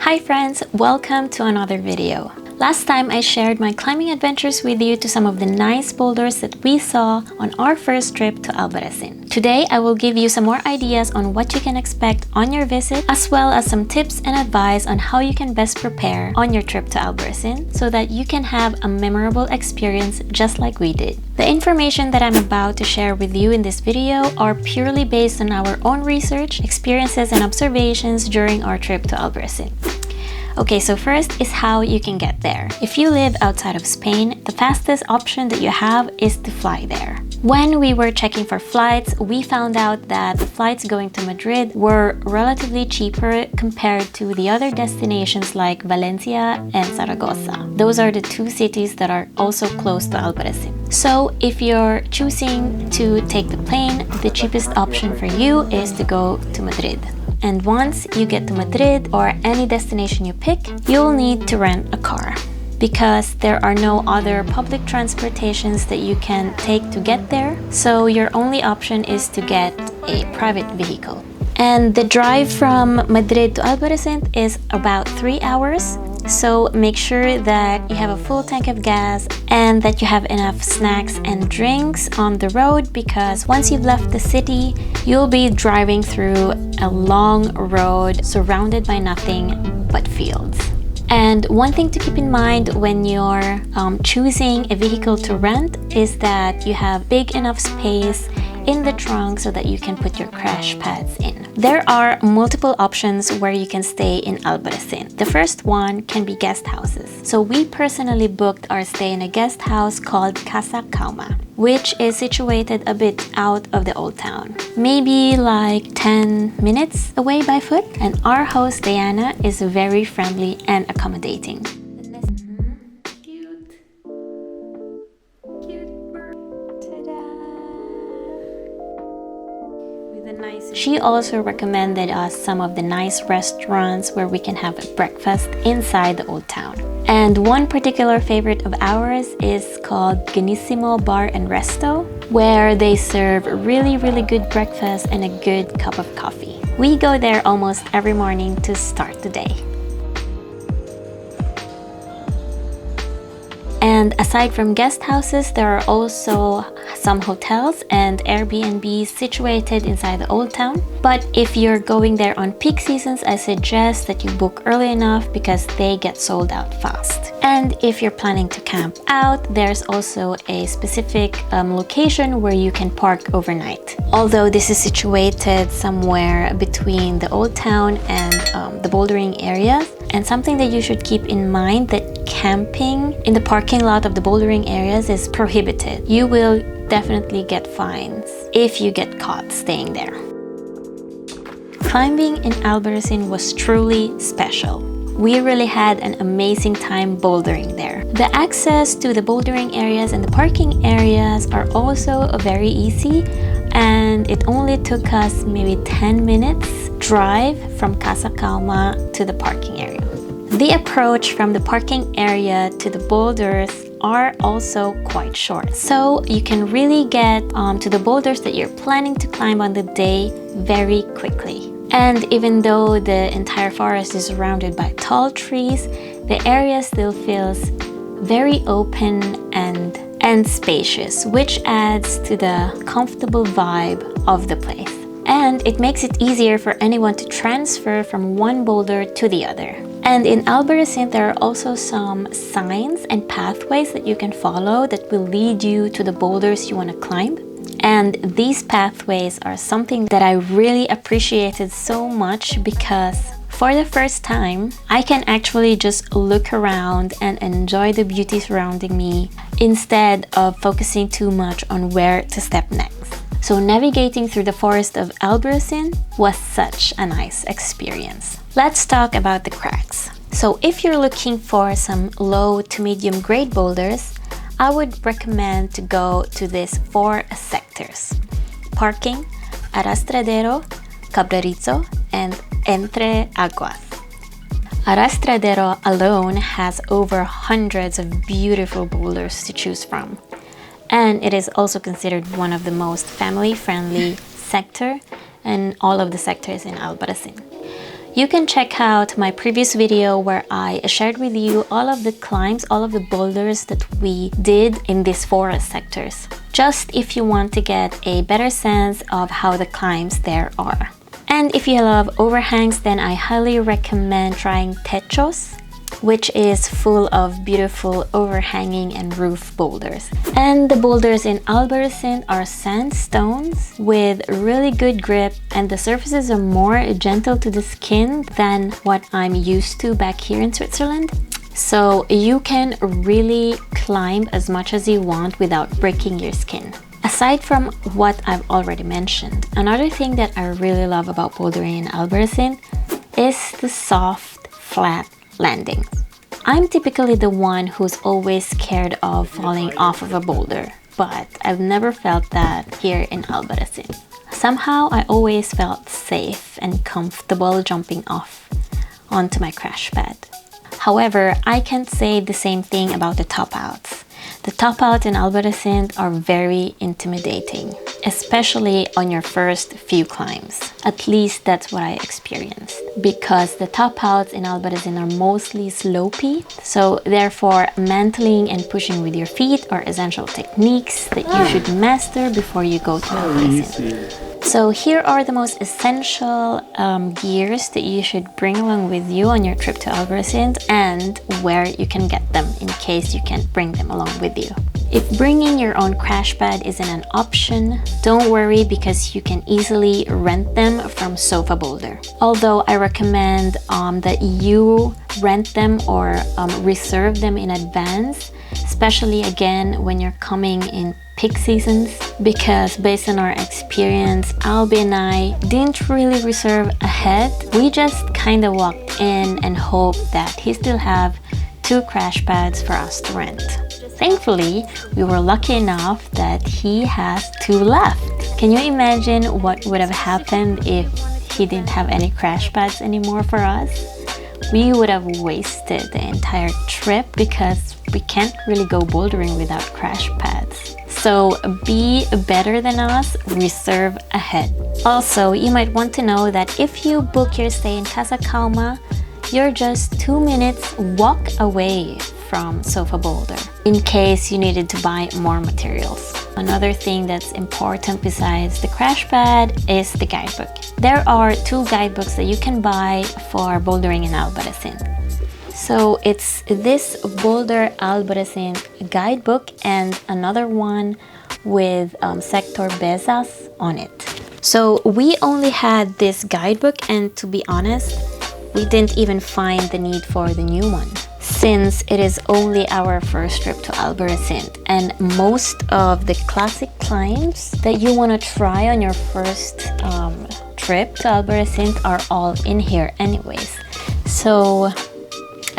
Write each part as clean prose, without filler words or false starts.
Hi friends, welcome to another video. Last time I shared my climbing adventures with you to some of the nice boulders that we saw on our first trip to Albarracin. Today I will give you some more ideas on what you can expect on your visit, as well as some tips and advice on how you can best prepare on your trip to Albarracin so that you can have a memorable experience just like we did. The information that I'm about to share with you in this video are purely based on our own research, experiences, and observations during our trip to Albarracin. Okay, so first is how you can get there. If you live outside of Spain, the fastest option that you have is to fly there. When we were checking for flights, we found out that the flights going to Madrid were relatively cheaper compared to the other destinations like Valencia and Zaragoza. Those are the two cities that are also close to Albarracin. So if you're choosing to take the plane, the cheapest option for you is to go to Madrid. And once you get to Madrid or any destination you pick, you'll need to rent a car because there are no other public transportations that you can take to get there. So your only option is to get a private vehicle. And the drive from Madrid to Albarracin is about 3 hours. So make sure that you have a full tank of gas and that you have enough snacks and drinks on the road, because once you've left the city, you'll be driving through a long road surrounded by nothing but fields. And one thing to keep in mind when you're choosing a vehicle to rent is that you have big enough space in the trunk so that you can put your crash pads in. There are multiple options where you can stay in Albarracin. The first one can be guest houses. So we personally booked our stay in a guest house called Casa Cauma, which is situated a bit out of the old town, maybe like 10 minutes away by foot. And our host Diana is very friendly and accommodating. She also recommended us some of the nice restaurants where we can have a breakfast inside the old town. And one particular favorite of ours is called Genissimo Bar and Resto, where they serve really good breakfast and a good cup of coffee. We go there almost every morning to start the day. And aside from guest houses, there are also some hotels and Airbnbs situated inside the old town. But if you're going there on peak seasons, I suggest that you book early enough because they get sold out fast. And if you're planning to camp out, there's also a specific location where you can park overnight. Although this is situated somewhere between the old town and the bouldering areas. And something that you should keep in mind, that camping in the parking lot of the bouldering areas is prohibited. You will definitely get fines if you get caught staying there. Climbing in Albarracin was truly special. We really had an amazing time bouldering there. The access to the bouldering areas and the parking areas are also very easy, and it only took us maybe 10 minutes drive from Casa Cauma to the parking area. The approach from the parking area to the boulders are also quite short, so you can really get to the boulders that you're planning to climb on the day very quickly. And even though the entire forest is surrounded by tall trees, the area still feels very open and spacious, which adds to the comfortable vibe of the place. And it makes it easier for anyone to transfer from one boulder to the other. And in Albarracin, there are also some signs and pathways that you can follow that will lead you to the boulders you want to climb. And these pathways are something that I really appreciated so much, because for the first time, I can actually just look around and enjoy the beauty surrounding me instead of focusing too much on where to step next. So navigating through the forest of Albarracin was such a nice experience. Let's talk about the cracks. So if you're looking for some low to medium grade boulders, I would recommend to go to these 4 sectors: Parking, Arrastradero, Cabrerizo, and Entre Aguas. Arrastradero alone has over hundreds of beautiful boulders to choose from. And it is also considered one of the most family-friendly sector in all of the sectors in Albarracin. You can check out my previous video where I shared with you all of the climbs, all of the boulders that we did in these forest sectors, just if you want to get a better sense of how the climbs there are. And if you love overhangs, then I highly recommend trying techos, which is full of beautiful overhanging and roof boulders. And the boulders in Albarracín are sandstones with really good grip, and the surfaces are more gentle to the skin than what I'm used to back here in Switzerland. So you can really climb as much as you want without breaking your skin. Aside from what I've already mentioned, another thing that I really love about bouldering in Albarracín is the soft, flat landing. I'm typically the one who's always scared of falling off of a boulder, but I've never felt that here in Albarracín. Somehow I always felt safe and comfortable jumping off onto my crash pad. However, I can't say the same thing about the top outs. The top outs in Albarracín are very intimidating, especially on your first few climbs. At least that's what I experienced, because the top outs in Albarracín are mostly slopey, so therefore mantling and pushing with your feet are essential techniques that you should master before you go to Albarracín. So here are the most essential gears that you should bring along with you on your trip to Albarracín, and where you can get them in case you can't bring them along with you. If bringing your own crash pad isn't an option, don't worry, because you can easily rent them from Sofa Boulder. Although I recommend that you rent them or reserve them in advance, especially again when you're coming in peak seasons, because based on our experience, Albi and I didn't really reserve ahead. We just kind of walked in and hoped that he still have 2 crash pads for us to rent. Thankfully, we were lucky enough that he has 2 left. Can you imagine what would have happened if he didn't have any crash pads anymore for us? We would have wasted the entire trip, because we can't really go bouldering without crash pads. So be better than us, reserve ahead. Also, you might want to know that if you book your stay in Casa Calma, you're just 2 minutes walk away from Sofa Boulder, in case you needed to buy more materials. Another thing that's important besides the crash pad is the guidebook. There are 2 guidebooks that you can buy for bouldering in Albarracín. So it's this Boulder Albarracín guidebook and another one with Sector Bezas on it. So we only had this guidebook, and to be honest, we didn't even find the need for the new one, since it is only our first trip to Albarracín, and most of the classic climbs that you want to try on your first trip to Albarracín are all in here anyways. So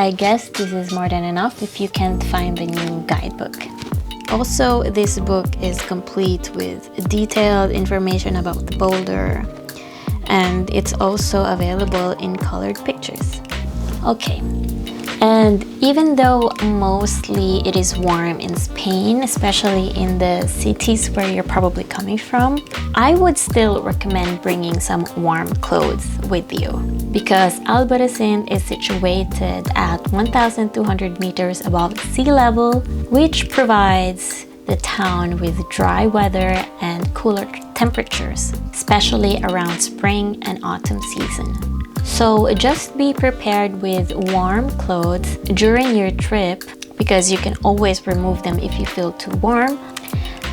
I guess this is more than enough if you can't find the new guidebook. Also, this book is complete with detailed information about the boulder, and it's also available in colored pictures. Okay, and even though mostly it is warm in Spain, especially in the cities where you're probably coming from, I would still recommend bringing some warm clothes with you, because Albarracín is situated at 1,200 meters above sea level, which provides the town with dry weather and cooler temperatures, especially around spring and autumn season. So just be prepared with warm clothes during your trip, because you can always remove them if you feel too warm.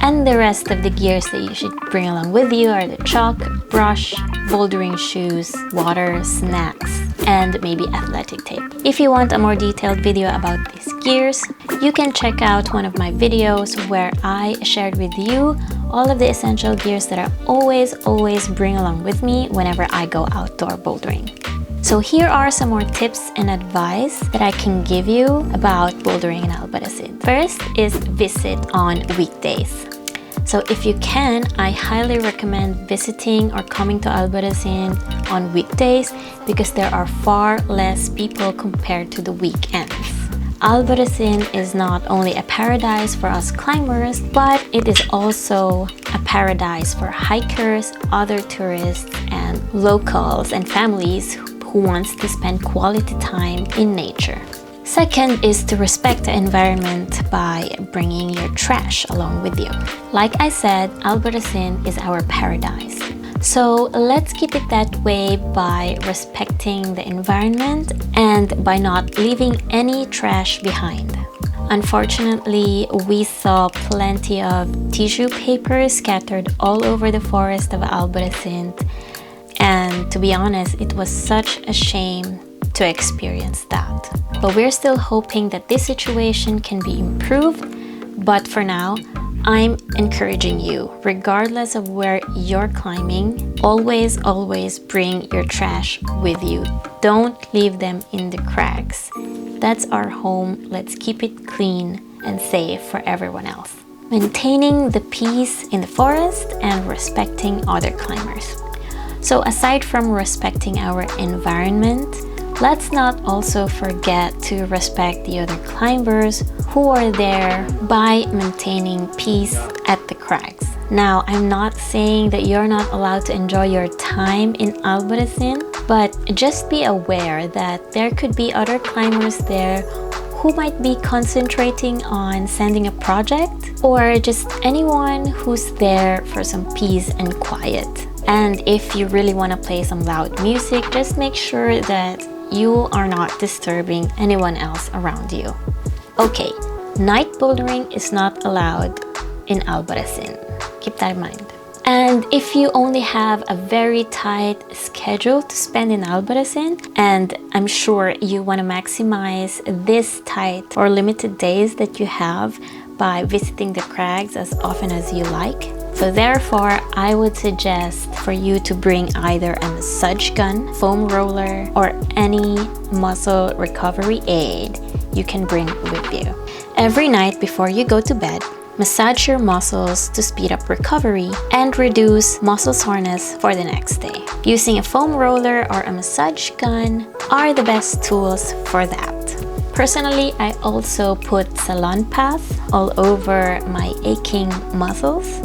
And the rest of the gears that you should bring along with you are the chalk, brush, bouldering shoes, water, snacks, and maybe athletic tape. If you want a more detailed video about these gears, you can check out one of my videos where I shared with you all of the essential gears that I always bring along with me whenever I go outdoor bouldering. So here are some more tips and advice that I can give you about bouldering in Albarracín. First is visit on weekdays. So if you can, I highly recommend visiting or coming to Albarracín on weekdays, because there are far less people compared to the weekends. Albarracín is not only a paradise for us climbers, but it is also a paradise for hikers, other tourists, and locals and families who wants to spend quality time in nature. Second is to respect the environment by bringing your trash along with you. Like I said, Albarracin is our paradise. So let's keep it that way by respecting the environment and by not leaving any trash behind. Unfortunately, we saw plenty of tissue paper scattered all over the forest of Albarracin, and to be honest, it was such a shame to experience that. But we're still hoping that this situation can be improved, but for now, I'm encouraging you, regardless of where you're climbing, always bring your trash with you. Don't leave them in the cracks. That's our home. Let's keep it clean and safe for everyone else. Maintaining the peace in the forest and respecting other climbers. So aside from respecting our environment, let's not also forget to respect the other climbers who are there by maintaining peace at the crags. Now, I'm not saying that you're not allowed to enjoy your time in Albarracin, but just be aware that there could be other climbers there who might be concentrating on sending a project, or just anyone who's there for some peace and quiet. And if you really want to play some loud music, just make sure that you are not disturbing anyone else around you. Okay, night bouldering is not allowed in Albarracin. Keep that in mind. And if you only have a very tight schedule to spend in Albarracin, and I'm sure you want to maximize this tight or limited days that you have by visiting the crags as often as you like, so therefore, I would suggest for you to bring either a massage gun, foam roller, or any muscle recovery aid you can bring with you. Every night before you go to bed, massage your muscles to speed up recovery and reduce muscle soreness for the next day. Using a foam roller or a massage gun are the best tools for that. Personally, I also put salon pads all over my aching muscles.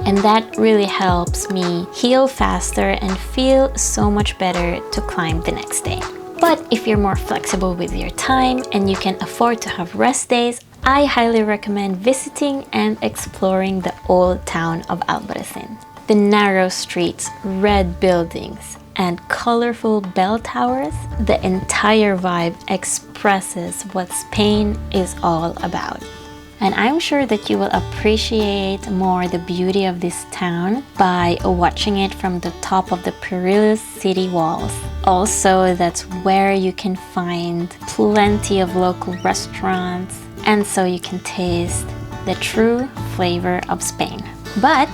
And that really helps me heal faster and feel so much better to climb the next day. But if you're more flexible with your time and you can afford to have rest days, I highly recommend visiting and exploring the old town of Albarracin. The narrow streets, red buildings, and colorful bell towers, the entire vibe expresses what Spain is all about. And I'm sure that you will appreciate more the beauty of this town by watching it from the top of the perilous city walls. Also, that's where you can find plenty of local restaurants, and so you can taste the true flavor of Spain. But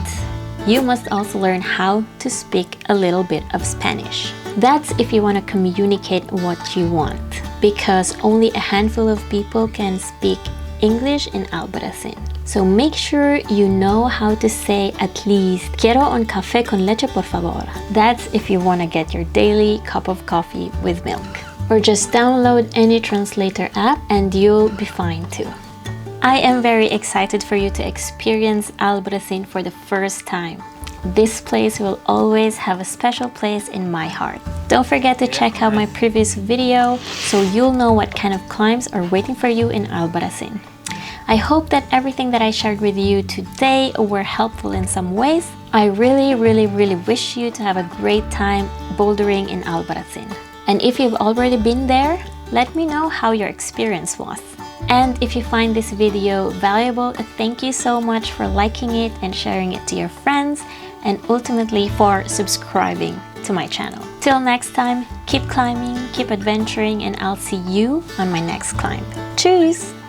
you must also learn how to speak a little bit of Spanish. That's if you want to communicate what you want, because only a handful of people can speak English in Albarracin. So make sure you know how to say at least "Quiero un café con leche, por favor." That's if you want to get your daily cup of coffee with milk. Or just download any translator app and you'll be fine too. I am very excited for you to experience Albarracin for the first time. This place will always have a special place in my heart. Don't forget to check out my previous video so you'll know what kind of climbs are waiting for you in Albarracin. I hope that everything that I shared with you today were helpful in some ways. I really wish you to have a great time bouldering in Albarracin. And if you've already been there, let me know how your experience was. And if you find this video valuable, thank you so much for liking it and sharing it to your friends, and ultimately for subscribing to my channel. Till next time, keep climbing, keep adventuring, and I'll see you on my next climb. Tschüss!